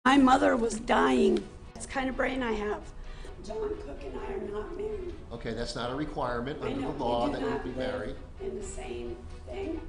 My mother was dying. That's the kind of brain I have. John Cook and I are not married. Okay, that's not a requirement I under know, the law we do that you not be live married. in the same thing.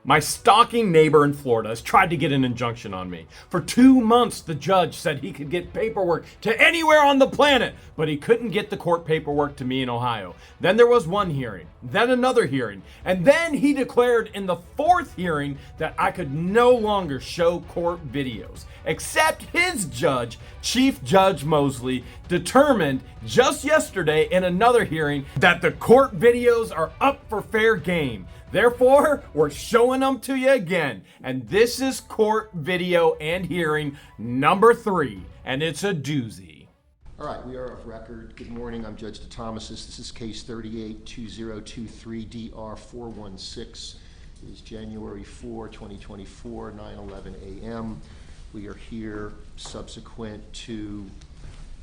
My stalking neighbor in Florida has tried to get an injunction on me. For 2 months, the judge said he could get paperwork to anywhere on the planet, but he couldn't get the court paperwork to me in Ohio. Then there was one hearing, then another hearing, and then he declared in the 4th hearing that I could no longer show court videos, except his judge, Chief Judge Mosley, determined just yesterday in another hearing that the court videos are up for fair game. Therefore, we're showing them to you again. And this is court video and hearing number 3, and it's a doozy. All right, we are of record. Good morning, I'm Judge DeThomasis. This is case 38-2023-DR416. It is January 4, 2024, 9:11 a.m. We are here subsequent to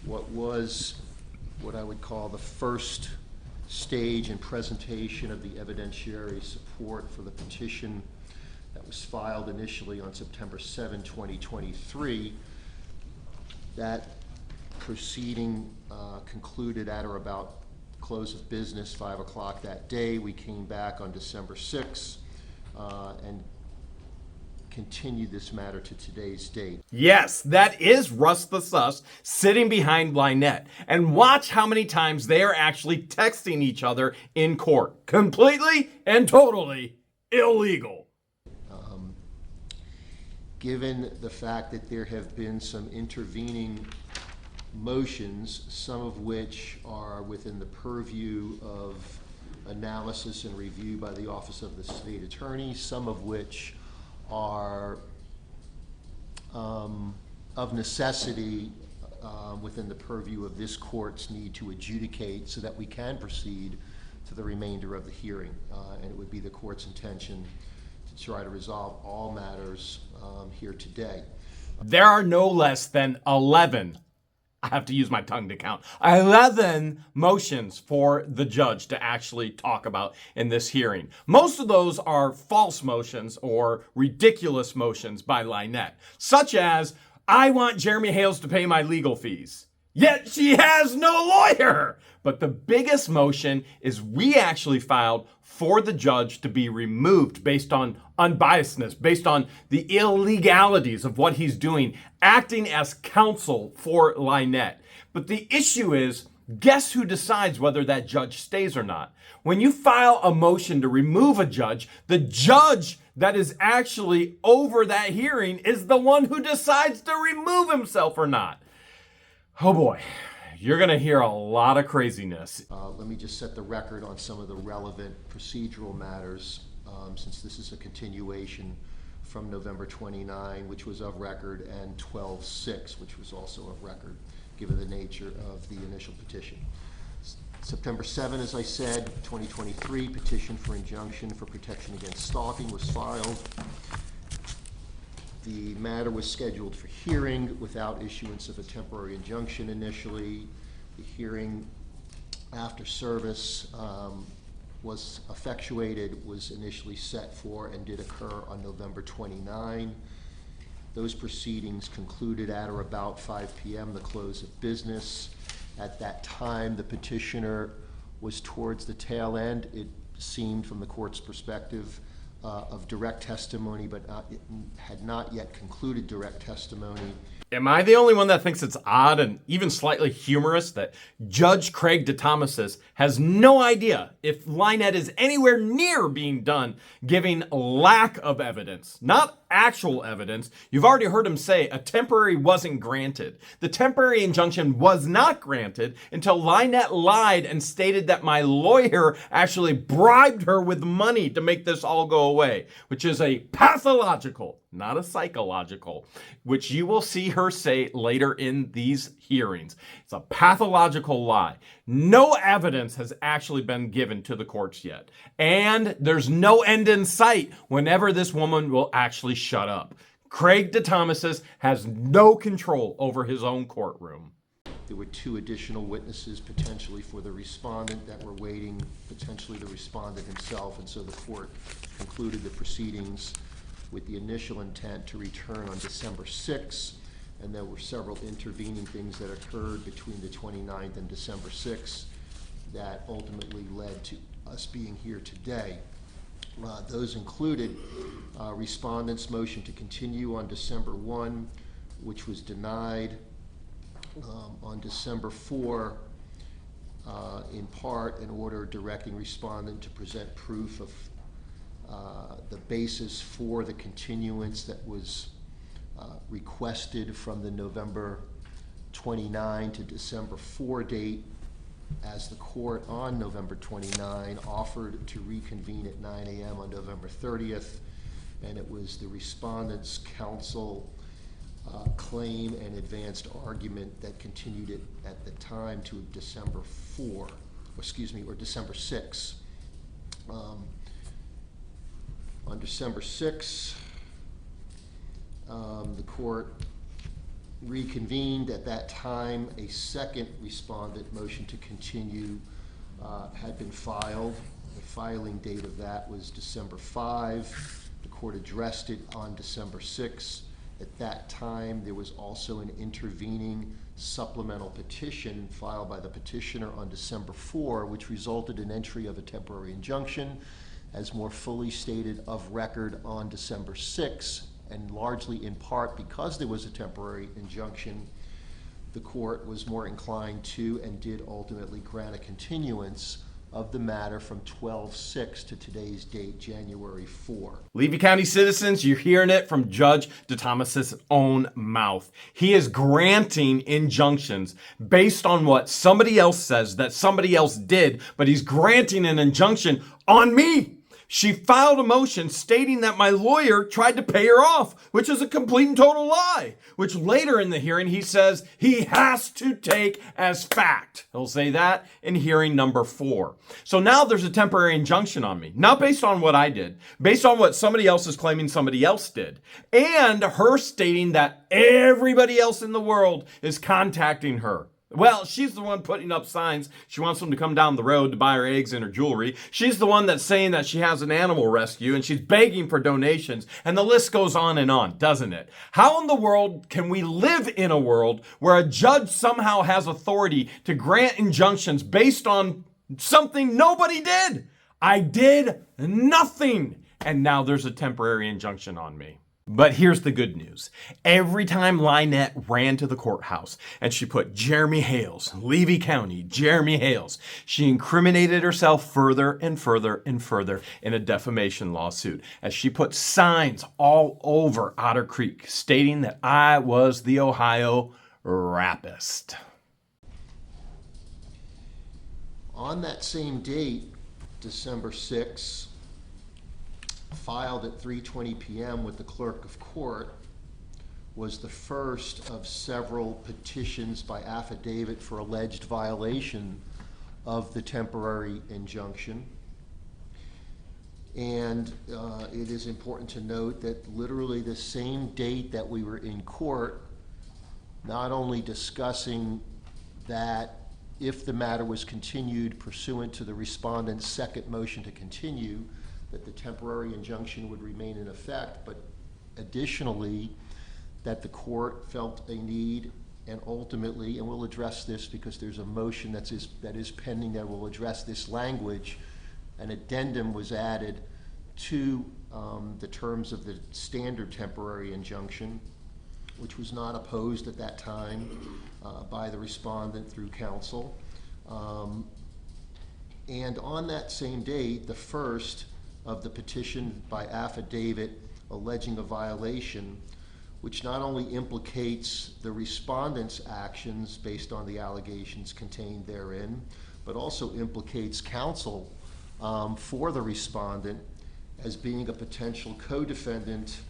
what I would call the first stage and presentation of the evidentiary support for the petition that was filed initially on September 7, 2023. That proceeding concluded at or about close of business, 5 o'clock that day. We came back on December 6 and continued this matter to today's date. Yes, that is Russ the Sus sitting behind LIEnette. And watch how many times they are actually texting each other in court. Completely and totally illegal. Given the fact that there have been some intervening motions, some of which are within the purview of analysis and review by the Office of the State Attorney, some of which are of necessity within the purview of this court's need to adjudicate so that we can proceed to the remainder of the hearing. And it would be the court's intention to try to resolve all matters here today. There are no less than 11. I have to use my tongue to count. 11 motions for the judge to actually talk about in this hearing. Most of those are false motions or ridiculous motions by LIEnette, such as, I want Jeremy Hales to pay my legal fees. Yet she has no lawyer. But the biggest motion is we actually filed for the judge to be removed based on unbiasedness, based on the illegalities of what he's doing, acting as counsel for LIEnette. But the issue is, guess who decides whether that judge stays or not? When you file a motion to remove a judge, the judge that is actually over that hearing is the one who decides to remove himself or not. Oh boy, you're gonna hear a lot of craziness. Let me just set the record on some of the relevant procedural matters, since this is a continuation from November 29, which was of record, and 12/6, which was also of record, given the nature of the initial petition. September 7, as I said, 2023, petition for injunction for protection against stalking was filed. The matter was scheduled for hearing without issuance of a temporary injunction initially. The hearing after service was effectuated, was initially set for and did occur on November 29. Those proceedings concluded at or about 5 p.m., the close of business. At that time, the petitioner was towards the tail end, it seemed from the court's perspective, of direct testimony, but had not yet concluded direct testimony. Am I the only one that thinks it's odd and even slightly humorous that Judge Craig DeThomasis has no idea if LIEnette is anywhere near being done giving lack of evidence, not actual evidence? You've already heard him say a temporary wasn't granted. The temporary injunction was not granted until LIEnette lied and stated that my lawyer actually bribed her with money to make this all go away, which is a pathological, not a psychological, which you will see her say later in these hearings. It's a pathological lie. No evidence has actually been given to the courts yet. And there's no end in sight whenever this woman will actually shut up. Craig DeThomasis has no control over his own courtroom. There were 2 additional witnesses potentially for the respondent that were waiting, potentially the respondent himself, and so the court concluded the proceedings with the initial intent to return on December 6th, and there were several intervening things that occurred between the 29th and December 6th that ultimately led to us being here today. Those included respondent's motion to continue on December 1, which was denied. On December 4, in part, an order directing respondent to present proof of the basis for the continuance that was requested from the November 29 to December 4 date, as the court on November 29 offered to reconvene at 9 a.m. on November 30th, and it was the respondent's counsel claim and advanced argument that continued it at the time to December 4, or December 6. On December 6, the court reconvened. At that time, a second respondent motion to continue had been filed. The filing date of that was December 5. The court addressed it on December 6. At that time, there was also an intervening supplemental petition filed by the petitioner on December 4, which resulted in entry of a temporary injunction, as more fully stated of record on December 6, and largely in part because there was a temporary injunction, the court was more inclined to and did ultimately grant a continuance of the matter from 12/6 to today's date, January 4. Levy County citizens, you're hearing it from Judge DeThomas's own mouth. He is granting injunctions based on what somebody else says that somebody else did, but he's granting an injunction on me. She filed a motion stating that my lawyer tried to pay her off, which is a complete and total lie, which later in the hearing he says he has to take as fact. He'll say that in hearing number 4. So now there's a temporary injunction on me, not based on what I did, based on what somebody else is claiming somebody else did, and her stating that everybody else in the world is contacting her. Well, she's the one putting up signs. She wants them to come down the road to buy her eggs and her jewelry. She's the one that's saying that she has an animal rescue, and she's begging for donations. And the list goes on, doesn't it? How in the world can we live in a world where a judge somehow has authority to grant injunctions based on something nobody did? I did nothing. And now there's a temporary injunction on me. But here's the good news. Every time LIEnette ran to the courthouse and she put Jeremy Hales, Levy County, Jeremy Hales, she incriminated herself further and further and further in a defamation lawsuit as she put signs all over Otter Creek stating that I was the Ohio rapist. On that same date, December 6, filed at 3:20 p.m. with the clerk of court, was the first of several petitions by affidavit for alleged violation of the temporary injunction. And it is important to note that literally the same date that we were in court, not only discussing that if the matter was continued pursuant to the respondent's second motion to continue, that the temporary injunction would remain in effect, but additionally, that the court felt a need, and ultimately, and we'll address this because there's a motion that is pending that will address this language, an addendum was added to the terms of the standard temporary injunction, which was not opposed at that time by the respondent through counsel. And on that same date, the first of the petition by affidavit alleging a violation, which not only implicates the respondent's actions based on the allegations contained therein, but also implicates counsel for the respondent as being a potential co-defendant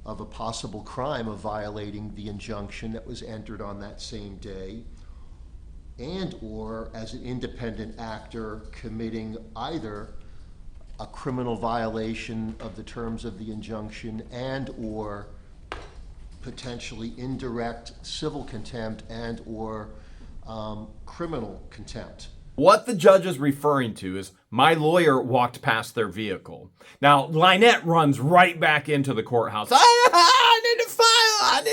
of a possible crime of violating the injunction that was entered on that same day, and or as an independent actor committing either a criminal violation of the terms of the injunction and or potentially indirect civil contempt and or criminal contempt. What the judge is referring to is my lawyer walked past their vehicle. Now, LIEnette runs right back into the courthouse. I need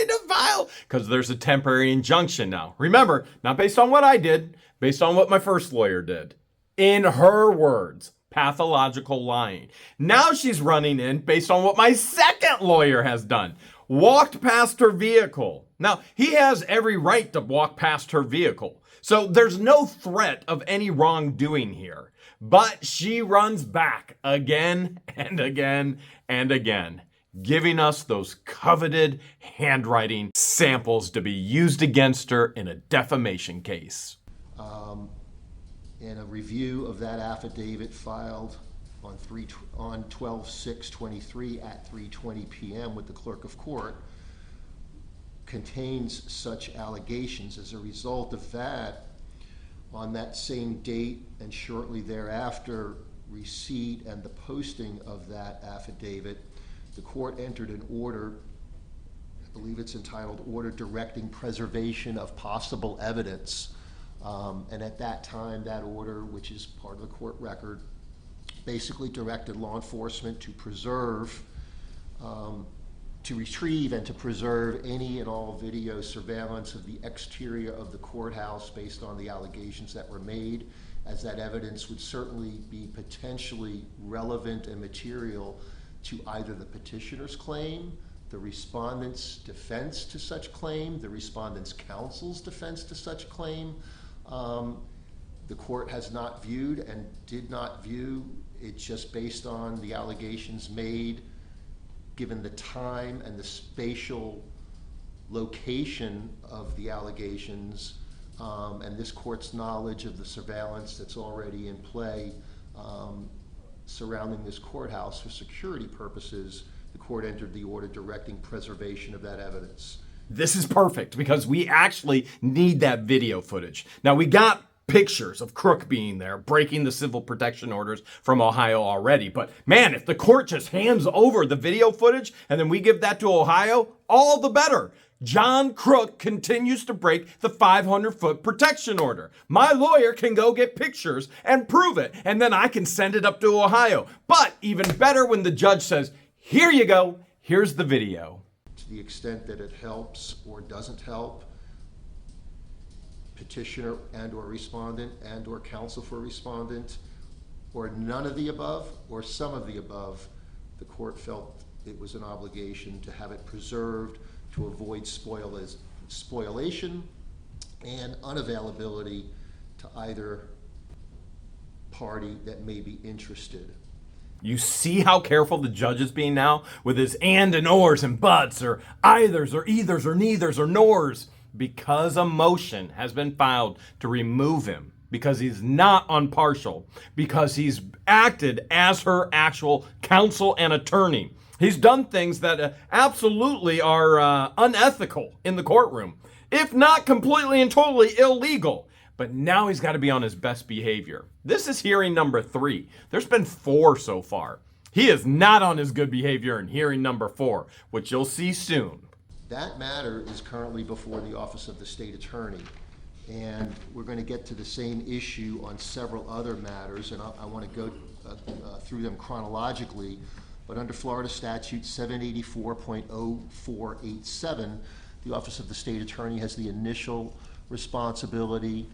to file, because there's a temporary injunction now. Remember, not based on what I did, based on what my first lawyer did. In her words, pathological lying. Now she's running in based on what my second lawyer has done. Walked past her vehicle. Now, he has every right to walk past her vehicle. So there's no threat of any wrongdoing here. But she runs back again and again and again, giving us those coveted handwriting samples to be used against her in a defamation case. In a review of that affidavit filed on 12/6/23 at 3:20 p.m. with the clerk of court contains such allegations. As a result of that, on that same date and shortly thereafter, receipt and the posting of that affidavit, the court entered an order, I believe it's entitled Order Directing Preservation of Possible Evidence. And at that time, that order, which is part of the court record, basically directed law enforcement to preserve, to retrieve and to preserve any and all video surveillance of the exterior of the courthouse based on the allegations that were made, as that evidence would certainly be potentially relevant and material to either the petitioner's claim, the respondent's defense to such claim, the respondent's counsel's defense to such claim. The court has not viewed and did not view it just based on the allegations made, given the time and the spatial location of the allegations, and this court's knowledge of the surveillance that's already in play surrounding this courthouse for security purposes. The court entered the order directing preservation of that evidence. This is perfect because we actually need that video footage. Now, we got pictures of Crook being there, breaking the civil protection orders from Ohio already. But man, if the court just hands over the video footage and then we give that to Ohio, all the better. John Crook continues to break the 500-foot protection order. My lawyer can go get pictures and prove it, and then I can send it up to Ohio. But even better when the judge says, here you go, here's the video. To the extent that it helps or doesn't help petitioner and or respondent and or counsel for respondent, or none of the above or some of the above, the court felt it was an obligation to have it preserved to avoid spoliation and unavailability to either party that may be interested. You see how careful the judge is being now with his and ors and buts or eithers or neithers or nors, because a motion has been filed to remove him, because he's not impartial, because he's acted as her actual counsel and attorney. He's done things that absolutely are unethical in the courtroom, if not completely and totally illegal. But now he's got to be on his best behavior. This is hearing number 3. There's been 4 so far. He is not on his good behavior in hearing number 4, which you'll see soon. That matter is currently before the Office of the State Attorney, and we're going to get to the same issue on several other matters, and I want to go through them chronologically. But under Florida Statute 784.0487, the Office of the State Attorney has the initial responsibility,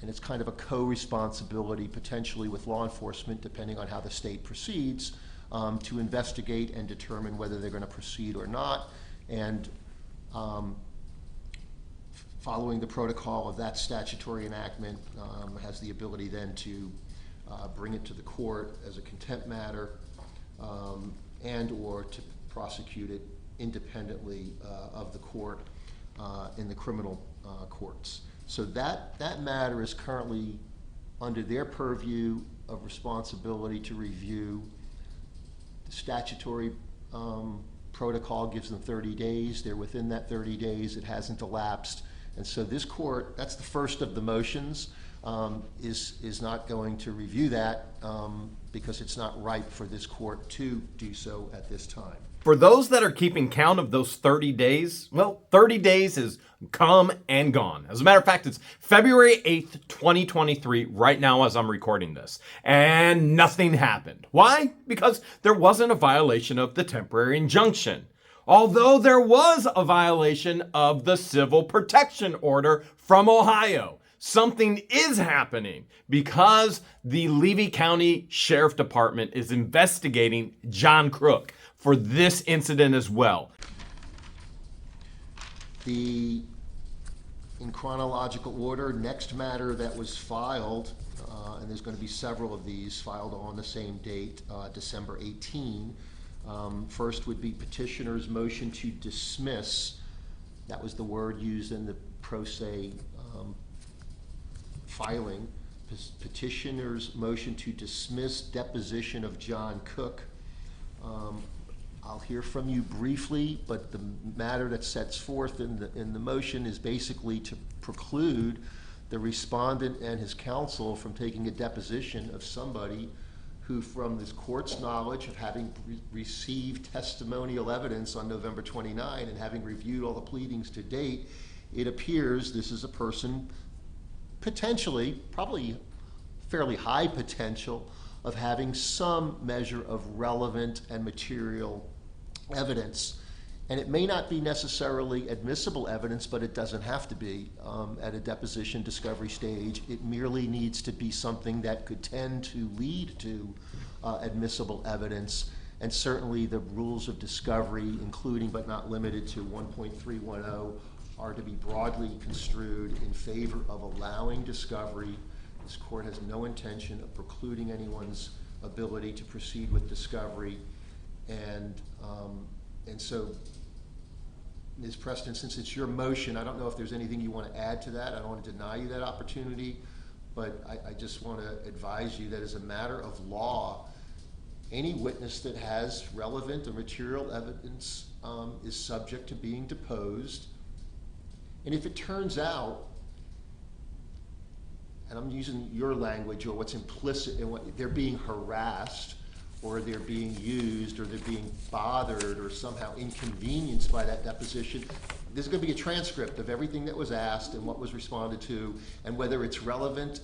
and it's kind of a co-responsibility potentially with law enforcement, depending on how the state proceeds, to investigate and determine whether they're going to proceed or not. And following the protocol of that statutory enactment, has the ability then to bring it to the court as a contempt matter, and or to prosecute it independently of the court in the criminal courts. So that matter is currently under their purview of responsibility to review. The statutory protocol gives them 30 days. They're within that 30 days. It hasn't elapsed. And so this court, that's the first of the motions, is not going to review that because it's not ripe for this court to do so at this time. For those that are keeping count of those 30 days, well, 30 days is come and gone. As a matter of fact, it's February 8th, 2023, right now as I'm recording this. And nothing happened. Why? Because there wasn't a violation of the temporary injunction. Although there was a violation of the civil protection order from Ohio. Something is happening because the Levy County Sheriff Department is investigating John CROOK for this incident as well. In chronological order, next matter that was filed, and there's going to be several of these filed on the same date, December 18. First would be petitioner's motion to dismiss. That was the word used in the pro se filing. Petitioner's motion to dismiss deposition of John CROOK. I'll hear from you briefly, but the matter that sets forth in the motion is basically to preclude the respondent and his counsel from taking a deposition of somebody who, from this court's knowledge of having received testimonial evidence on November 29 and having reviewed all the pleadings to date, it appears this is a person potentially, probably fairly high potential, of having some measure of relevant and material evidence. And it may not be necessarily admissible evidence, but it doesn't have to be at a deposition discovery stage. It merely needs to be something that could tend to lead to admissible evidence. And certainly the rules of discovery, including but not limited to 1.310, are to be broadly construed in favor of allowing discovery. This court has no intention of precluding anyone's ability to proceed with discovery. And so, Ms. Preston, since it's your motion, I don't know if there's anything you want to add to that. I don't want to deny you that opportunity, but I just want to advise you that as a matter of law, any witness that has relevant or material evidence is subject to being deposed. And if it turns out, and I'm using your language or what's implicit in what they're being harassed, or they're being used, or they're being bothered, or somehow inconvenienced by that deposition, there's going to be a transcript of everything that was asked and what was responded to, and whether it's relevant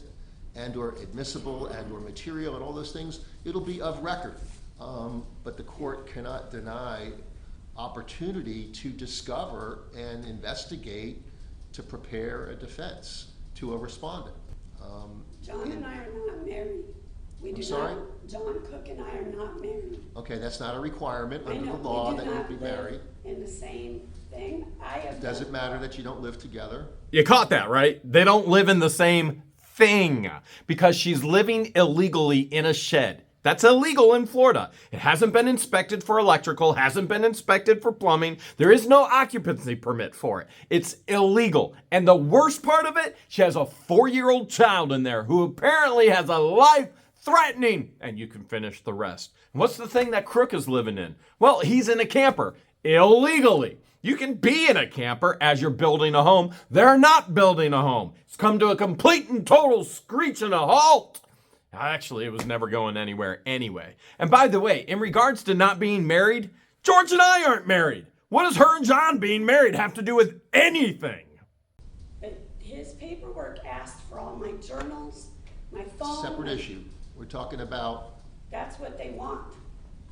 and or admissible and or material and all those things, it'll be of record. But the court cannot deny opportunity to discover and investigate, to prepare a defense to a respondent. John and I are not married. I'm sorry? John CROOK and I are not married. Okay, that's not a requirement under the I know, law that you be married. in the same thing. Does it matter that you don't live together? You caught that, right? They don't live in the same thing because she's living illegally in a shed. That's illegal in Florida. It hasn't been inspected for electrical, hasn't been inspected for plumbing. There is no occupancy permit for it. It's illegal. And the worst part of it, she has a 4-year-old child in there who apparently has a life-threatening, and you can finish the rest. And what's the thing that CROOK is living in? Well, he's in a camper, illegally. You can be in a camper as you're building a home. They're not building a home. It's come to a complete and total screech and a halt. Actually, it was never going anywhere anyway. And by the way, in regards to not being married, George and I aren't married. What does her and John being married have to do with anything? But his paperwork asked for all my journals, my phone. Separate issue. We're talking about... That's what they want.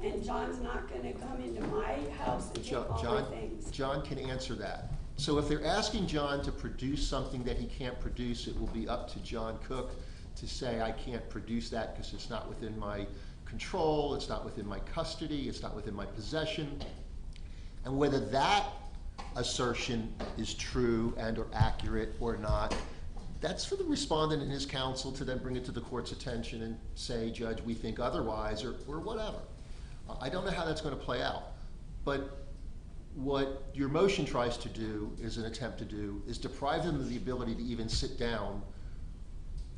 And John's not going to come into my house and take all my things. John can answer that. So if they're asking John to produce something that he can't produce, it will be up to John CROOK to say, I can't produce that because it's not within my control, it's not within my custody, it's not within my possession. And whether that assertion is true and or accurate or not, that's for the respondent and his counsel to then bring it to the court's attention and say, Judge, we think otherwise, or whatever. I don't know how that's going to play out. But what your motion tries to do, is an attempt to do, is deprive them of the ability to even sit down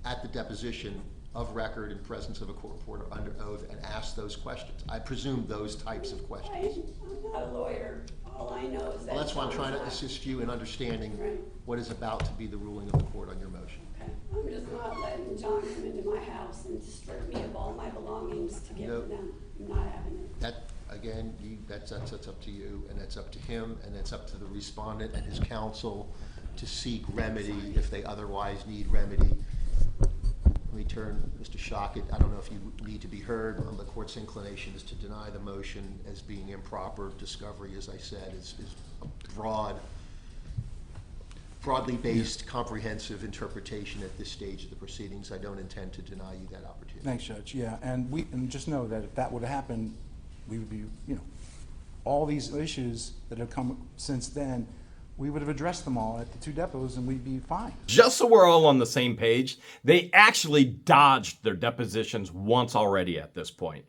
at the deposition of record in presence of a court reporter under oath and ask those questions. I presume those types of questions. I'm not a lawyer. All I know is that... Well, that's why I'm trying to assist you in understanding what is about to be the ruling of the court on your motion. I'm just not letting John come into my house and strip me of all my belongings to give to them. I'm not having it. That, again, that's up to you, and that's up to him, and that's up to the respondent and his counsel to seek remedy if they otherwise need remedy. Let me turn, Mr. Shockett, I don't know if you need to be heard. The court's inclination is to deny the motion as being improper. Discovery, as I said, is a broadly based, comprehensive interpretation at this stage of the proceedings. I don't intend to deny you that opportunity. Thanks, Judge. Yeah, and just know that if that would have happened, we would be, all these issues that have come since then, we would have addressed them all at the 2 depots and we'd be fine. Just so we're all on the same page, they actually dodged their depositions once already at this point.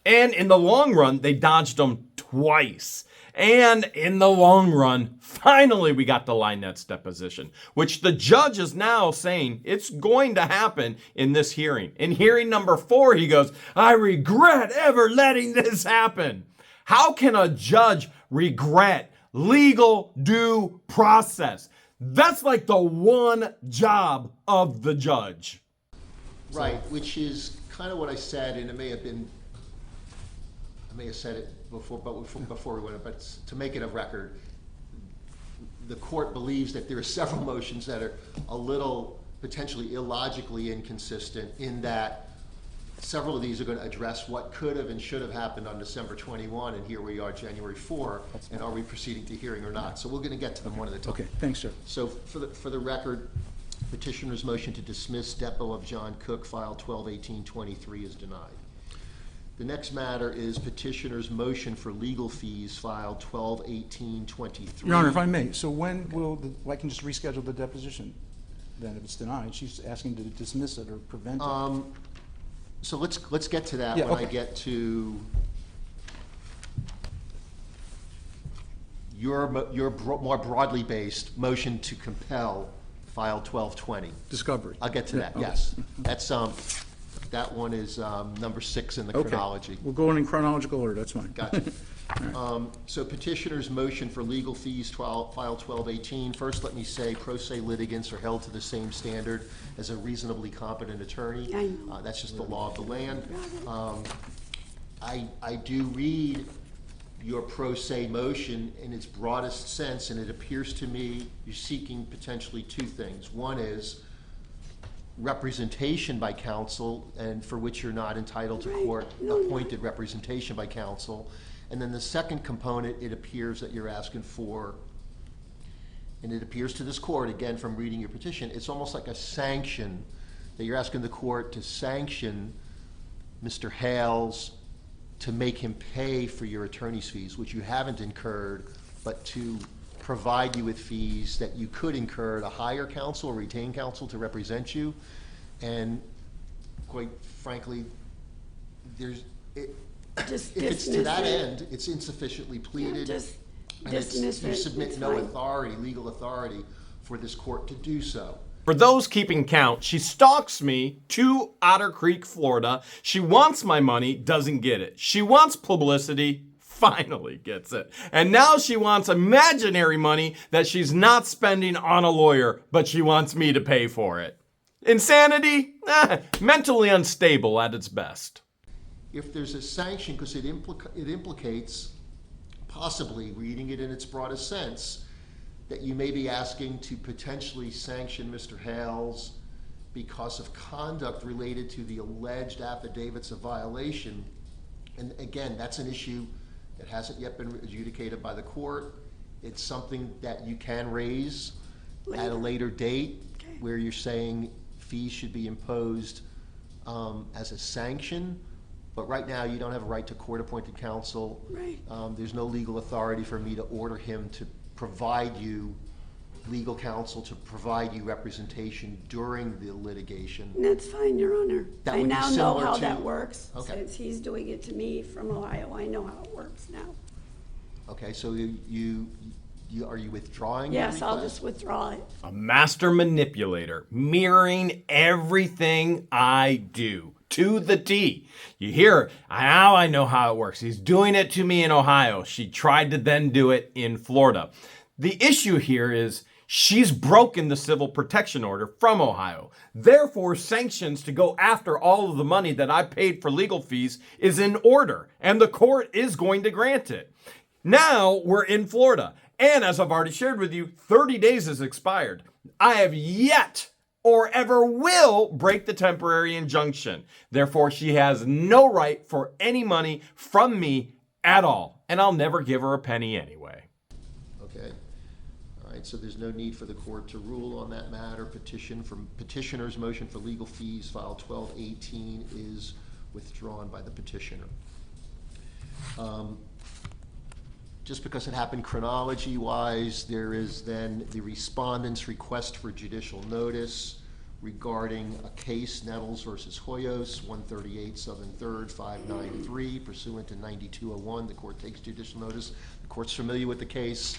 And in the long run, they dodged them twice. And in the long run, finally we got the LIEnette's deposition, which the judge is now saying it's going to happen in this hearing. In hearing number 4, he goes, "I regret ever letting this happen." How can a judge regret legal due process? That's like the one job of the judge. Right, which is kind of what I said, and I may have said it before, but before we went, but to make it a record, the court believes that there are several motions that are a little potentially illogically inconsistent in that several of these are going to address what could have and should have happened on December 21, and here we are, January 4, and are we proceeding to hearing or not? So we're going to get to them one at a time. Okay, thanks, sir. So for the record, petitioner's motion to dismiss Depot of John Cook, file 12-18-23 is denied. The next matter is petitioner's motion for legal fees, filed 12-18-23. Your Honor, if I may, so when will, I can just reschedule the deposition then if it's denied? She's asking to dismiss it or prevent it. So let's get to that Yeah, when okay. I get to your more broadly based motion to compel, file 12-20. Discovery. I'll get to Yeah, that, okay. yes. That's, that one is number 6 in the Okay. chronology. We'll go in chronological order, that's fine. Gotcha. So petitioner's motion for legal fees, file 12-18. First, let me say pro se litigants are held to the same standard as a reasonably competent attorney. I know. That's just the law of the land. I do read your pro se motion in its broadest sense, and it appears to me you're seeking potentially 2 things. One is representation by counsel, and for which you're not entitled to Right. court-appointed representation by counsel. And then the second component, it appears that you're asking for, and it appears to this court, again from reading your petition, it's almost like a sanction, that you're asking the court to sanction Mr. Hales to make him pay for your attorney's fees, which you haven't incurred, but to provide you with fees that you could incur to hire counsel or retain counsel to represent you. And quite frankly, if it's to dismiss that it. end, it's insufficiently pleaded. just and it's- dismiss you it. submit It's no fine. authority, legal authority, for this court to do so. For those keeping count, she stalks me to Otter Creek, Florida. She wants my money, doesn't get it. She wants publicity, finally gets it. And now she wants imaginary money that she's not spending on a lawyer, but she wants me to pay for it. Insanity? Mentally unstable at its best. If there's a sanction, because it implicates, possibly reading it in its broadest sense, that you may be asking to potentially sanction Mr. Hales because of conduct related to the alleged affidavits of violation. And again, that's an issue that hasn't yet been adjudicated by the court. It's something that you can raise at a later date, Okay. where you're saying fees should be imposed as a sanction. But right now, you don't have a right to court-appointed counsel. Right. There's no legal authority for me to order him to provide you legal counsel, to provide you representation during the litigation. And that's fine, Your Honor. That I would be now know similar how to- that works. Okay. Since he's doing it to me from Ohio, I know how it works now. Okay, so are you withdrawing your Yes, I'll request? just withdraw it. A master manipulator, mirroring everything I do to the T. You hear, now I know how it works. He's doing it to me in Ohio. She tried to then do it in Florida. The issue here is She's broken the civil protection order from Ohio. Therefore, sanctions to go after all of the money that I paid for legal fees is in order, and the court is going to grant it. Now we're in Florida, and as I've already shared with you, 30 days has expired. I have yet or ever will break the temporary injunction. Therefore, she has no right for any money from me at all, and I'll never give her a penny anyway. Okay. All right, so there's no need for the court to rule on that matter. Petitioner's motion for legal fees, file 1218, is withdrawn by the petitioner. Just because it happened chronology-wise, there is then the respondent's request for judicial notice regarding a case, Nettles versus Hoyos, 138 Southern 3rd, 593, pursuant to 9201. The court takes judicial notice. The court's familiar with the case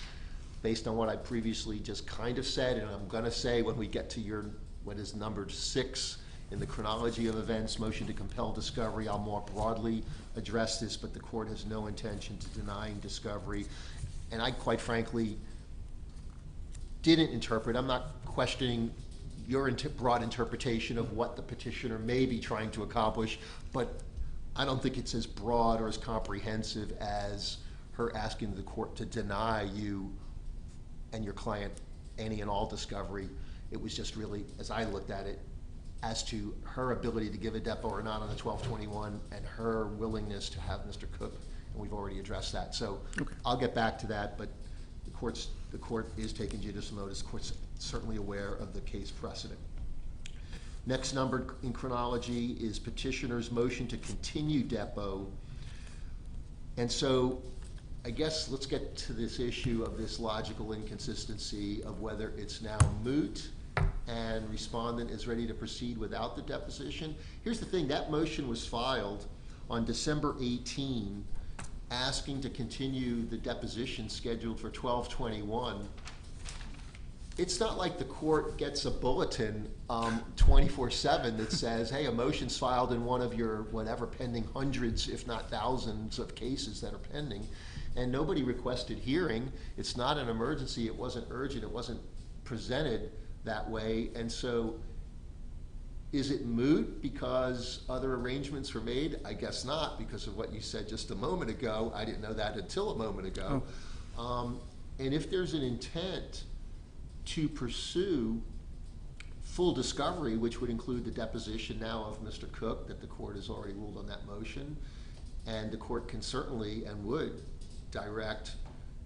based on what I previously just kind of said, and I'm going to say when we get to your, what is numbered 6 in the chronology of events, motion to compel discovery, I'll more broadly address this, but the court has no intention to denying discovery. And I, quite frankly, didn't interpret. I'm not questioning your broad interpretation of what the petitioner may be trying to accomplish, but I don't think it's as broad or as comprehensive as her asking the court to deny you and your client any and all discovery. It was just really, as I looked at it, as to her ability to give a depo or not on the 1221 and her willingness to have Mr. Cook, and we've already addressed that. So okay. I'll get back to that, but the court is taking judicial notice. The court's certainly aware of the case precedent. Next numbered in chronology is petitioner's motion to continue depo. And so I guess let's get to this issue of this logical inconsistency of whether it's now moot and respondent is ready to proceed without the deposition. Here's the thing, that motion was filed on December 18, asking to continue the deposition scheduled for 12/21. It's not like the court gets a bulletin 24/7 that says, hey, a motion's filed in one of your whatever pending hundreds, if not thousands of cases that are pending, and nobody requested hearing. It's not an emergency, it wasn't urgent, it wasn't presented that way. And so is it moot because other arrangements were made? I guess not, because of what you said just a moment ago. I didn't know that until a moment ago. And if there's an intent to pursue full discovery, which would include the deposition now of Mr. Cook, that the court has already ruled on that motion, and the court can certainly and would direct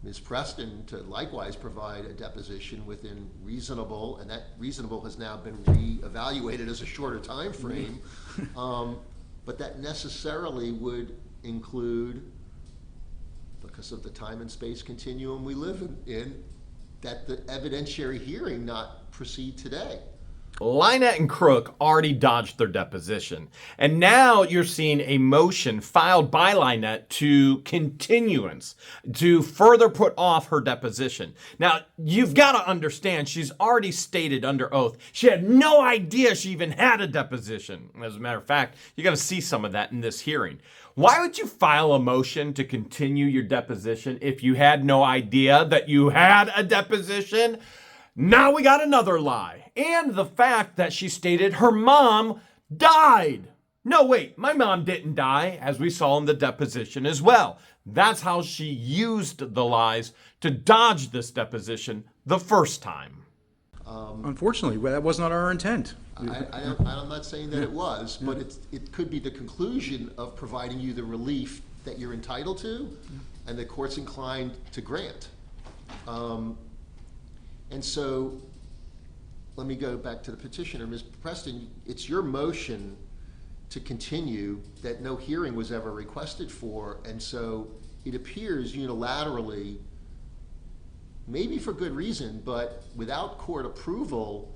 Ms. Preston to likewise provide a deposition within reasonable, and that reasonable has now been re-evaluated as a shorter time frame, but that necessarily would include, because of the time and space continuum we live in, that the evidentiary hearing not proceed today. LIEnette and CROOK already dodged their deposition. And now you're seeing a motion filed by LIEnette to continuance, to further put off her deposition. Now, you've got to understand, she's already stated under oath, she had no idea she even had a deposition. As a matter of fact, you're going to see some of that in this hearing. Why would you file a motion to continue your deposition if you had no idea that you had a deposition? Now we got another lie. And the fact that she stated her mom died. No, wait, my mom didn't die, as we saw in the deposition as well. That's how she used the lies to dodge this deposition the first time. Unfortunately, that was not our intent. I'm not saying that it was, but it could be the conclusion of providing you the relief that you're entitled to, and the court's inclined to grant. And so, let me go back to the petitioner. Ms. Preston, it's your motion to continue that no hearing was ever requested for, and so it appears unilaterally, maybe for good reason, but without court approval,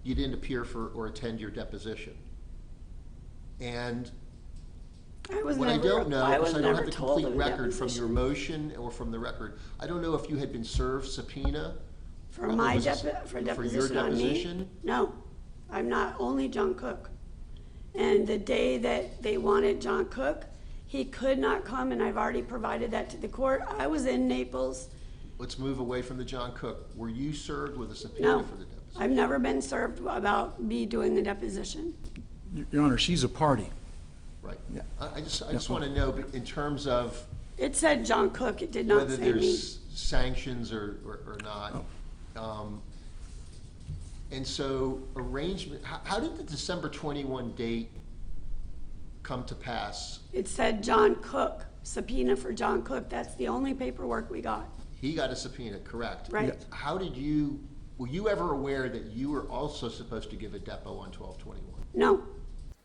you didn't appear for or attend your deposition. And what I don't know, because I don't have the complete record from your motion or from the record, I don't know if you had been served subpoena for my deposition on me? No, I'm not, only John Cook. And the day that they wanted John Cook, he could not come, and I've already provided that to the court. I was in Naples. let's move away from the John Cook. Were you served with a subpoena No, for the deposition? I've never been served about me doing the deposition. Your Honor, she's a party. Right. Yeah. I just want to know, but in terms of It said John Cook, it did not whether say me. there's sanctions or not. And so arrangement, how did the December 21 date come to pass? It said John Cook, subpoena for John Cook. That's the only paperwork we got. He got a subpoena, correct? Right. Yeah. How did were you ever aware that you were also supposed to give a depo on 12/21? No.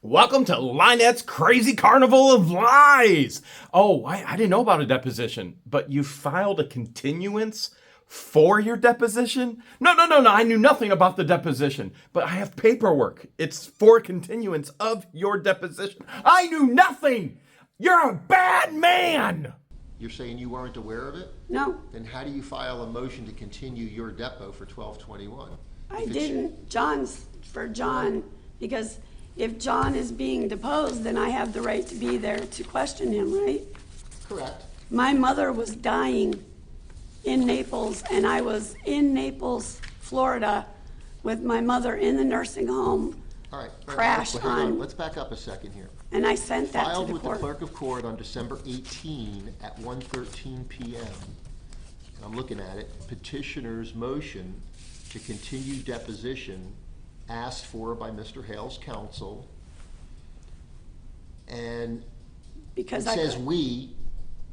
Welcome to LIEnette's Crazy Carnival of Lies. Oh, I didn't know about a deposition, but you filed a continuance for your deposition? No, I knew nothing about the deposition, but I have paperwork. It's for continuance of your deposition. I knew nothing. You're a bad man. You're saying you weren't aware of it? No, Then how do you file a motion to continue your depo for 12/21? I didn't. John's for John, because if John is being deposed, then I have the right to be there to question him, right? Correct. My mother was dying in Naples, and I was in Naples, Florida, with my mother in the nursing home, All right. Crash Hang on. on- Let's back up a second here. and I sent that to Filed the with the court. clerk of court on December 18 at 1:13 p.m. And I'm looking at it, petitioner's motion to continue deposition asked for by Mr. Hale's counsel. And Because it I says could- we,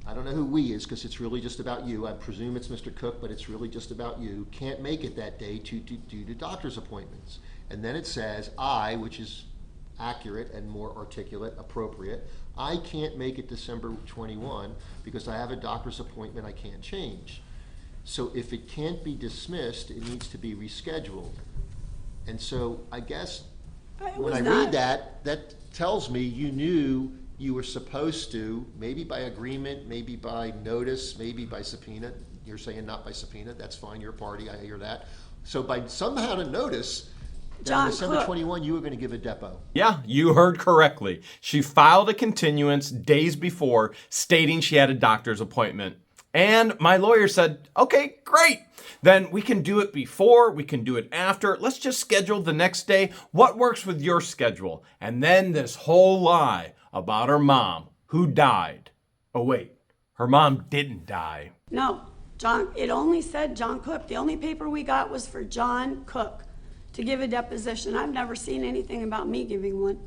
I don't know who we is, because it's really just about you. I presume it's Mr. Cook, but it's really just about you. Can't make it that day due to doctor's appointments. And then it says, I, which is accurate and more articulate, appropriate, I can't make it December 21 because I have a doctor's appointment I can't change. So if it can't be dismissed, it needs to be rescheduled. And so I guess when I read that, that tells me you knew you were supposed to, maybe by agreement, maybe by notice, maybe by subpoena. You're saying not by subpoena, that's fine, you're a party, I hear that. So by somehow to notice, that on John December Cook. 21, you were gonna give a depo. Yeah, you heard correctly. She filed a continuance days before stating she had a doctor's appointment. And my lawyer said, okay, great. Then we can do it before, we can do it after. Let's just schedule the next day. What works with your schedule? And then this whole lie about her mom who died. Oh, wait, her mom didn't die. No, John, it only said John Cook. The only paper we got was for John Cook to give a deposition. I've never seen anything about me giving one.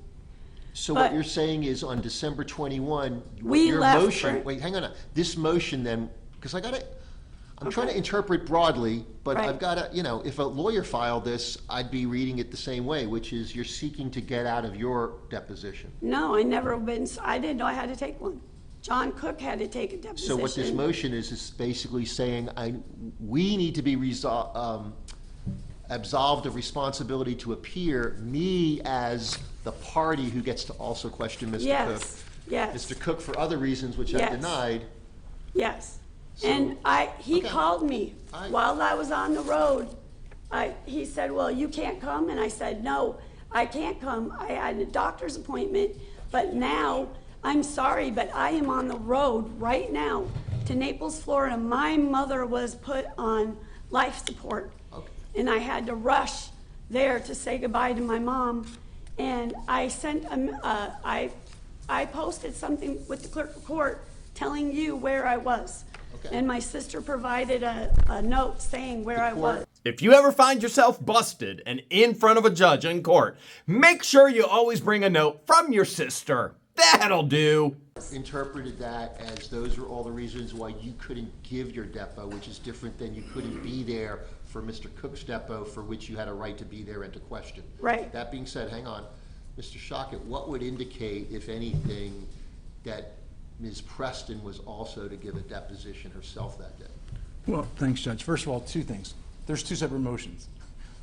So But- what you're saying is on December 21, We your left motion, for- wait, hang on, this motion then, because I'm trying to interpret broadly, but Right. I've got to, if a lawyer filed this, I'd be reading it the same way, which is you're seeking to get out of your deposition. No, I didn't know I had to take one. John Cook had to take a deposition. So what this motion is basically saying, we need to be absolved of responsibility to appear, me as the party who gets to also question Mr. Cook. Yes, yes. Mr. Cook for other reasons, which I Yes. denied. Yes. So- And he okay. called me I- while I was on the road. He said, well, you can't come. And I said, no, I can't come. I had a doctor's appointment, but now, I'm sorry, but I am on the road right now to Naples, Florida. My mother was put on life support. Okay. And I had to rush there to say goodbye to my mom. And I sent, I posted something with the clerk of court telling you where I was. Okay. And my sister provided a note saying where I was. If you ever find yourself busted and in front of a judge in court, make sure you always bring a note from your sister. That'll do. Interpreted that as those are all the reasons why you couldn't give your depo, which is different than you couldn't be there for Mr. Cook's depo, for which you had a right to be there and to question. Right. That being said, hang on, Mr. Shockett, what would indicate, if anything, that Ms. Preston was also to give a deposition herself that day? Well, thanks, Judge. First of all, two things. There's two separate motions.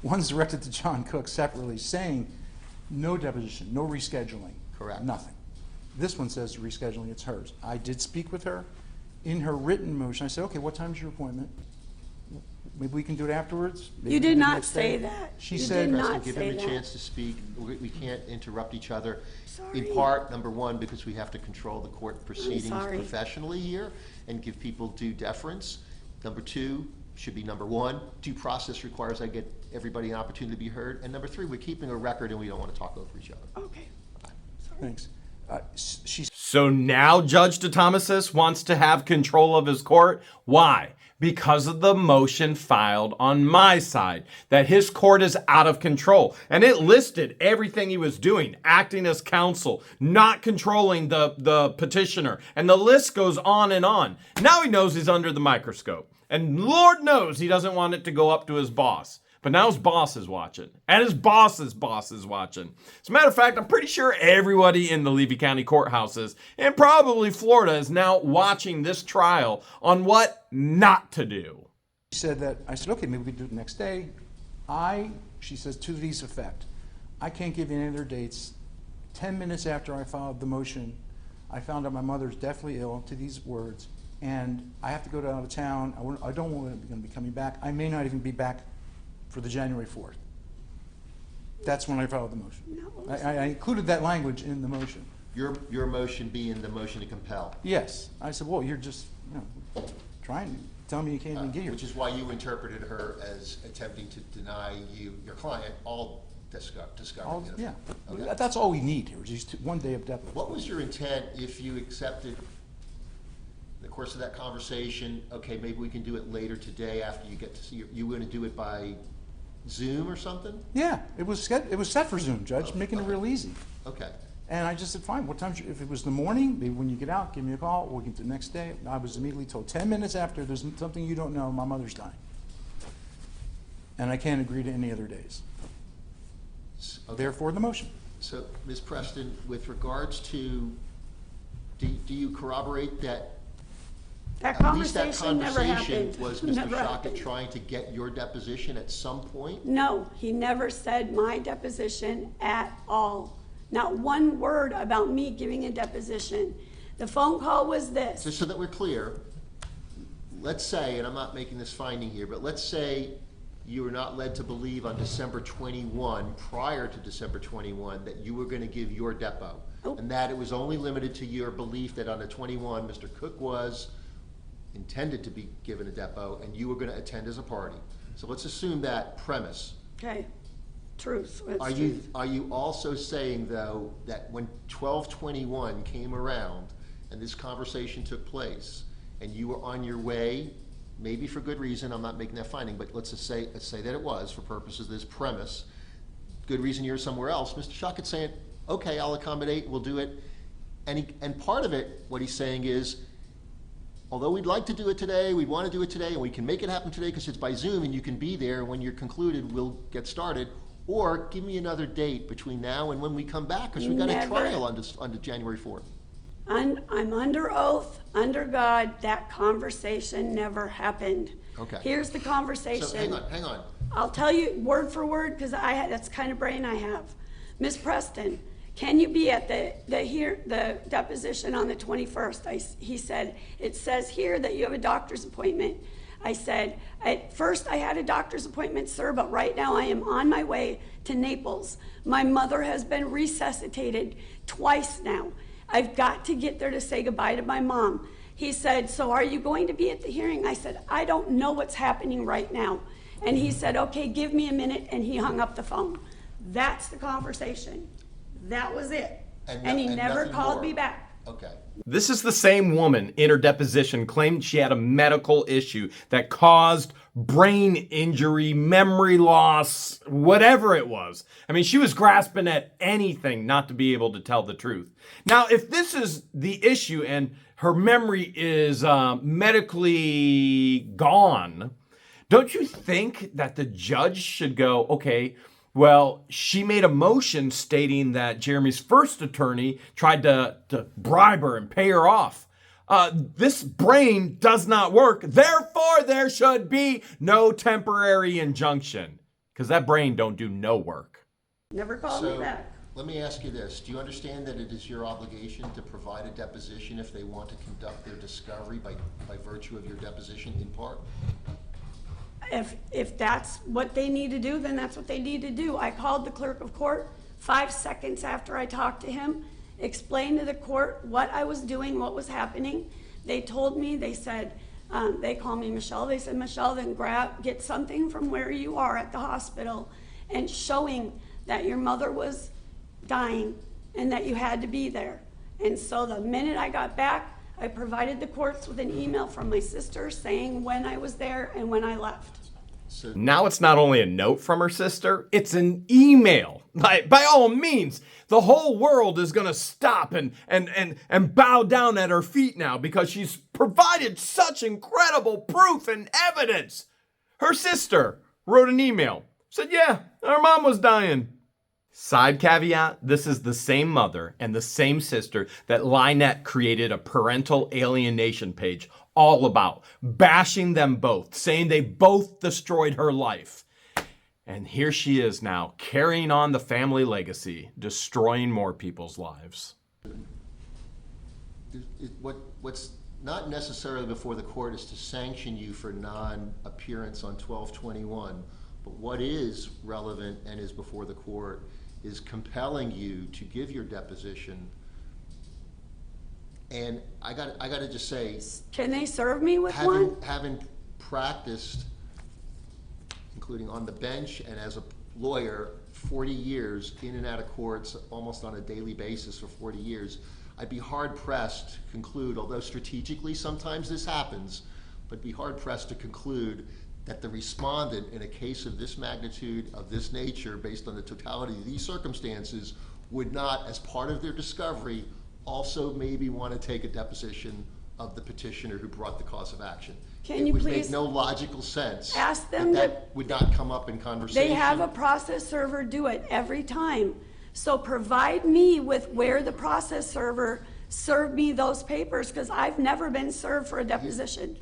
One's directed to John Cook separately, saying no deposition, no rescheduling. Correct. Nothing. This one says rescheduling, it's hers. I did speak with her. In her written motion, I said, okay, what time's your appointment? Maybe we can do it afterwards? Maybe You we did can do it not next say day?" that. She You said, did not Preston, give say him a that. chance to speak. We can't interrupt each other. Sorry. In part, number one, because we have to control the court proceedings sorry. professionally here and give people due deference. Number two should be number one, due process requires I get everybody an opportunity to be heard. And number three, we're keeping a record and we don't want to talk over each other. Okay. Thanks. She's So now Judge DeThomasis wants to have control of his court. Why? Because of the motion filed on my side that his court is out of control. And it listed everything he was doing, acting as counsel, not controlling the petitioner. And the list goes on and on. Now he knows he's under the microscope. And Lord knows he doesn't want it to go up to his boss. But now his boss is watching. And his boss's boss is watching. As a matter of fact, I'm pretty sure everybody in the Levy County courthouses, and probably Florida, is now watching this trial on what not to do. said that, I said, okay, maybe we could do it the next day. She says, to these effect, I can't give you any other dates. 10 minutes after I filed the motion, I found out my mother's deathly ill, to these words, and I have to go out of town. I don't want to be coming back. I may not even be back for the January 4th. That's when I filed the motion. No. I included that language in the motion. Your motion being the motion to compel. Yes. I said, well, you're just trying to tell me you can't even get here. Which is why you interpreted her as attempting to deny your client all discovery. Yeah. Okay. That's all we need here, just one day of deposition. What was your intent if you accepted in the course of that conversation, okay, maybe we can do it later today after you get to see you were going to do it by Zoom or something? Yeah, it was set for Zoom, Judge, making it real easy. Okay. And I just said, fine, what time, if it was the morning, maybe when you get out, give me a call, we'll get to the next day. I was immediately told, 10 minutes after, there's something you don't know, my mother's dying. And I can't agree to any other days. Okay. Therefore, the motion. So, Ms. Preston, with regards to, do you corroborate that That at least that conversation never conversation happened. was Mr. Never Shockett happened. trying to get your deposition at some point? No, he never said my deposition at all. Not one word about me giving a deposition. The phone call was this. Just so that we're clear, let's say, and I'm not making this finding here, but let's say you were not led to believe on December 21, prior to December 21, that you were going to give your depo. Oh. And that it was only limited to your belief that on the 21, Mr. Cook was intended to be given a depo and you were going to attend as a party. So let's assume that premise. Okay, truth. It's Are truth. you also saying, though, that when 12/21 came around and this conversation took place and you were on your way, maybe for good reason, I'm not making that finding, but let's say that it was, for purposes of this premise, good reason you're somewhere else, Mr. Shockett's saying, okay, I'll accommodate, we'll do it. And part of it, what he's saying is, although we'd like to do it today, we want to do it today, and we can make it happen today because it's by Zoom and you can be there, and when you're concluded, we'll get started. Or give me another date between now and when we come back, because we've got a Never. trial on January 4th. I'm under oath, under God, that conversation never happened. Okay. Here's the conversation. So hang on. I'll tell you word for word, because that's the kind of brain I have. Miss Preston, can you be at the deposition on the 21st? He said, it says here that you have a doctor's appointment. I said, at first I had a doctor's appointment, sir, but right now I am on my way to Naples. My mother has been resuscitated twice now. I've got to get there to say goodbye to my mom. He said, so are you going to be at the hearing? I said, I don't know what's happening right now. And he said, okay, give me a minute, and he hung up the phone. That's the conversation. That was it. And he never nothing called more. me back. Okay. This is the same woman in her deposition claimed she had a medical issue that caused brain injury, memory loss, whatever it was. I mean, she was grasping at anything not to be able to tell the truth. Now, if this is the issue and her memory is medically gone, don't you think that the judge should go, okay, well, she made a motion stating that Jeremy's first attorney tried to bribe her and pay her off. This brain does not work. Therefore, there should be no temporary injunction because that brain don't do no work. Never called me back. Let me ask you this. Do you understand that it is your obligation to provide a deposition if they want to conduct their discovery by virtue of your deposition in part? If that's what they need to do, then that's what they need to do. I called the clerk of court 5 seconds after I talked to him, explained to the court what I was doing, what was happening. They told me, they said, They call me Michelle. They said, Michelle, then get something from where you are at the hospital and showing that your mother was dying and that you had to be there. And so the minute I got back, I provided the courts with an email from my sister saying when I was there and when I left. Now it's not only a note from her sister, it's an email. By all means, the whole world is going to stop and bow down at her feet now because she's provided such incredible proof and evidence. Her sister wrote an email, said, yeah, our mom was dying. Side caveat, this is the same mother and the same sister that LIEnette created a parental alienation page all about, bashing them both, saying they both destroyed her life. And here she is now, carrying on the family legacy, destroying more people's lives. What's not necessarily before the court is to sanction you for non-appearance on 12/21, but what is relevant and is before the court is compelling you to give your deposition. And I got to just say, Can they serve me with one? having practiced, including on the bench and as a lawyer, 40 years in and out of courts, almost on a daily basis for 40 years, I'd be hard pressed to conclude, although strategically sometimes this happens, but be hard pressed to conclude that the respondent in a case of this magnitude, of this nature, based on the totality of these circumstances, would not, as part of their discovery, also maybe want to take a deposition of the petitioner who brought the cause of action. Can it you would please make no logical sense ask them that would not come up in conversation. They have a process server do it every time. So provide me with where the process server served me those papers, because I've never been served for a deposition.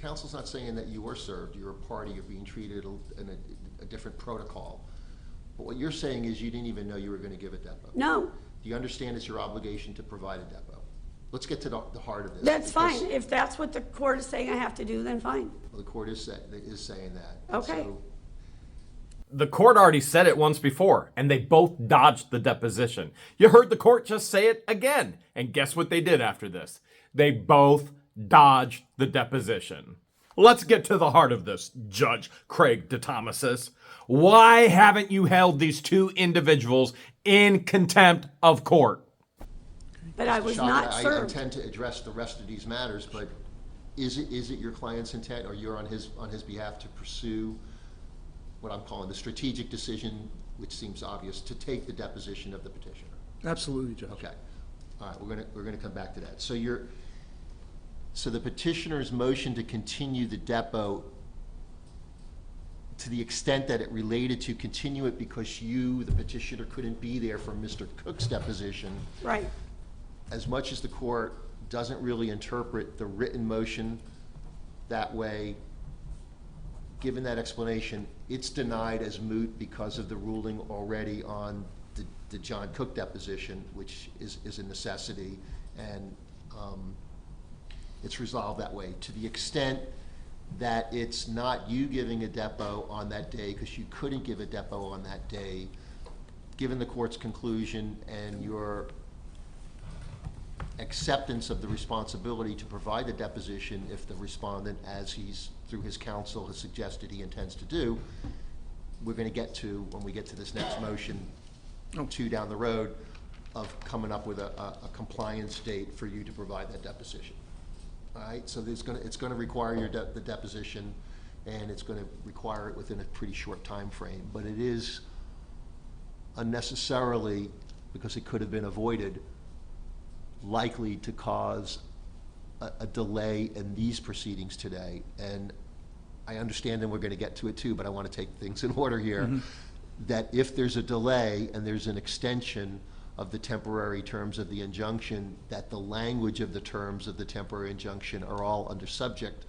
Counsel's not saying that you were served. You're a party. You're being treated in a different protocol. But what you're saying is you didn't even know you were going to give a depo. No. Do you understand it's your obligation to provide a depo? Let's get to the heart of this. That's fine. If that's what the court is saying I have to do, then fine. Well, the court is saying that. Okay. So, The court already said it once before, and they both dodged the deposition. You heard the court just say it again. And guess what they did after this? They both dodged the deposition. Let's get to the heart of this, Judge Craig DeThomasis. Why haven't you held these two individuals in contempt of court? But I was Shaka, not I served. intend to address the rest of these matters, but is it your client's intent, or you're on his behalf, to pursue what I'm calling the strategic decision, which seems obvious, to take the deposition of the petitioner? Absolutely, Judge. Okay. All right, we're gonna come back to that. So the petitioner's motion to continue the depo, to the extent that it related to continue it because you, the petitioner, couldn't be there for Mr. Cook's deposition, Right. as much as the court doesn't really interpret the written motion that way, given that explanation, it's denied as moot because of the ruling already on the John Cook deposition, which is a necessity, and it's resolved that way. To the extent that it's not you giving a depo on that day because you couldn't give a depo on that day, given the court's conclusion and your acceptance of the responsibility to provide the deposition if the respondent, as he's through his counsel has suggested he intends to do, we're going to get to, when we get to this next motion, 2 down the road, of coming up with a compliance date for you to provide that deposition. All right, so it's going to require the deposition, and it's going to require it within a pretty short time frame, but it is unnecessarily, because it could have been avoided, likely to cause a delay in these proceedings today. And I understand, and we're going to get to it too, but I want to take things in order here, that if there's a delay and there's an extension of the temporary terms of the injunction, that the language of the terms of the temporary injunction are all under subject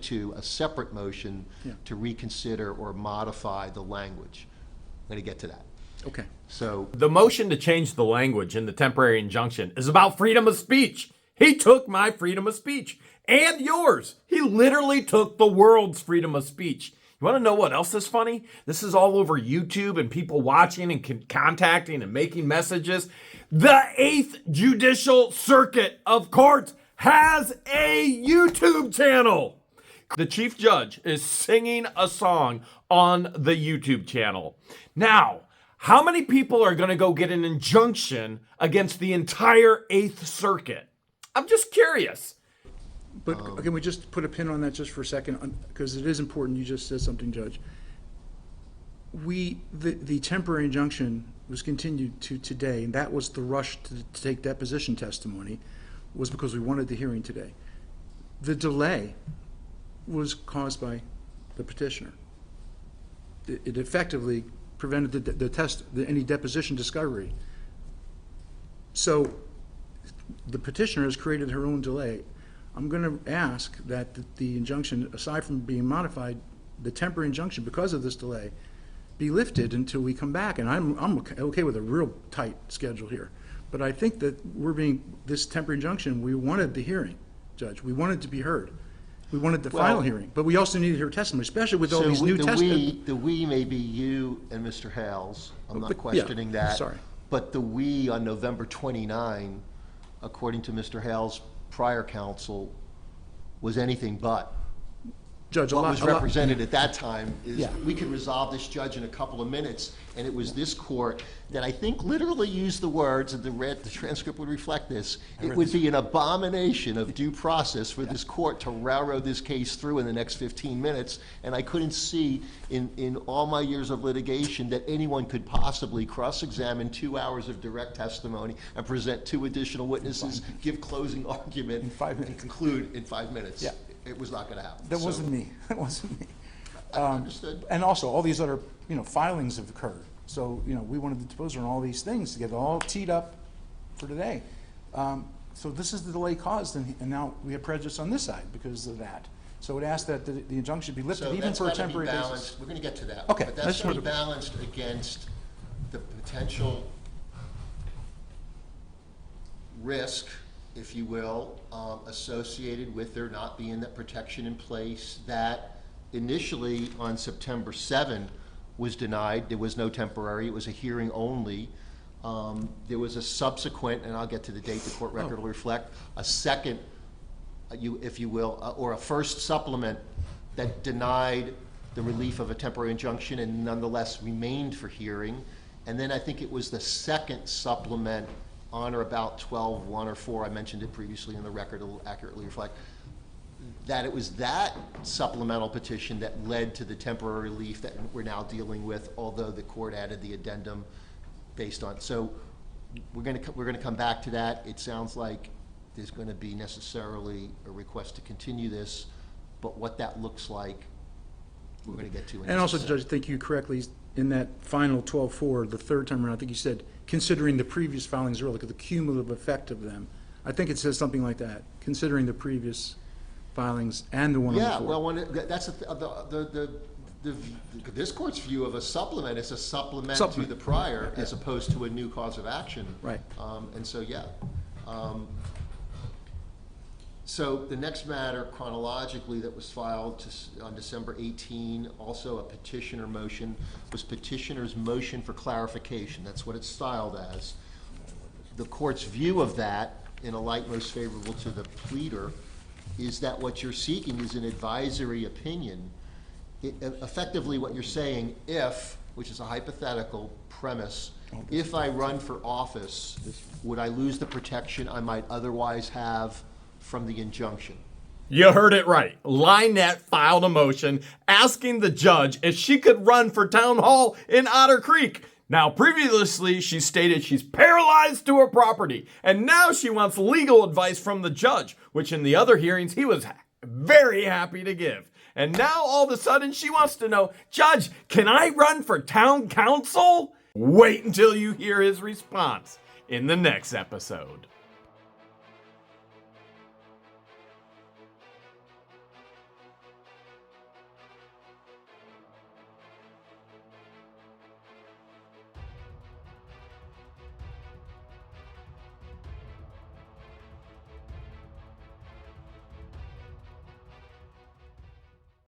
to a separate motion to reconsider or modify the language. I'm going to get to that. Okay. So The motion to change the language in the temporary injunction is about freedom of speech. He took my freedom of speech and yours. He literally took the world's freedom of speech. You want to know what else is funny? This is all over YouTube and people watching and contacting and making messages. The 8th Judicial Circuit of Courts has a YouTube channel. The chief judge is singing a song on the YouTube channel. Now, how many people are going to go get an injunction against the entire Eighth Circuit? I'm just curious. But can we just put a pin on that just for a second? Because it is important. You just said something, Judge. The temporary injunction was continued to today, and that was the rush to take deposition testimony, was because we wanted the hearing today. The delay was caused by the petitioner. It effectively prevented any deposition discovery. So the petitioner has created her own delay. I'm going to ask that the injunction, aside from being modified, the temporary injunction, because of this delay, be lifted until we come back. And I'm okay with a real tight schedule here. But I think that this temporary injunction, we wanted the hearing, Judge. We wanted to be heard. We wanted the final hearing. But we also needed her testimony, especially with all these new testimony. The we may be you and Mr. Hales. I'm not questioning that. Sorry. But the we on November 29, according to Mr. Hales' prior counsel, was anything but. Judge, what was represented at that time is Yeah. we could resolve this, Judge, in a couple of minutes, and it was this court that I think literally used the words, and the transcript would reflect this, it would be an abomination of due process for this court to railroad this case through in the next 15 minutes, and I couldn't see in all my years of litigation that anyone could possibly cross-examine 2 hours of direct testimony and present 2 additional witnesses, give closing argument, In 5 minutes. and conclude in 5 minutes. Yeah. It was not going to happen. That So- wasn't me. That wasn't me. Understood. And also, all these other, filings have occurred. So, we wanted to depose her on all these things to get it all teed up for today. So this is the delay caused, and now we have prejudice on this side because of that. So it asked that the injunction be lifted, So even that's for a gotta be temporary basis. balanced. We're going to get to that. Okay, But I that's just going to wanted be to- balanced against the potential risk, if you will, associated with there not being that protection in place that initially on September 7 was denied. There was no temporary. It was a hearing only. There was a subsequent, and I'll get to the date the court record will reflect, a second, if you will, or a first supplement that denied the relief of a temporary injunction and nonetheless remained for hearing. And then I think it was the second supplement on or about 12/1 or 4, I mentioned it previously in the record, it'll accurately reflect, that it was that supplemental petition that led to the temporary relief that we're now dealing with, although the court added the addendum based on. So we're going to come back to that. It sounds like there's going to be necessarily a request to continue this, but what that looks like, we're going to get to. And also, Judge, I think you correctly, in that final 12-4, the third time around, I think you said, considering the previous filings earlier, the cumulative effect of them. I think it says something like that, considering the previous filings and the one on the Yeah, floor. well, that's this court's view of a supplement. It's a supplement to Supplement. the prior as opposed to a new cause of action. Right. And so, yeah. So the next matter chronologically that was filed on December 18, also a petitioner motion, was petitioner's motion for clarification. That's what it's styled as. The court's view of that, in a light most favorable to the pleader, is that what you're seeking is an advisory opinion. Effectively what you're saying, if, which is a hypothetical premise, if I run for office, would I lose the protection I might otherwise have from the injunction? You heard it right. LIEnette filed a motion asking the judge if she could run for town hall in Otter Creek. Now, previously, she stated she's paralyzed to her property, and now she wants legal advice from the judge, which in the other hearings he was very happy to give. And now, all of a sudden, she wants to know, Judge, can I run for town council? Wait until you hear his response in the next episode.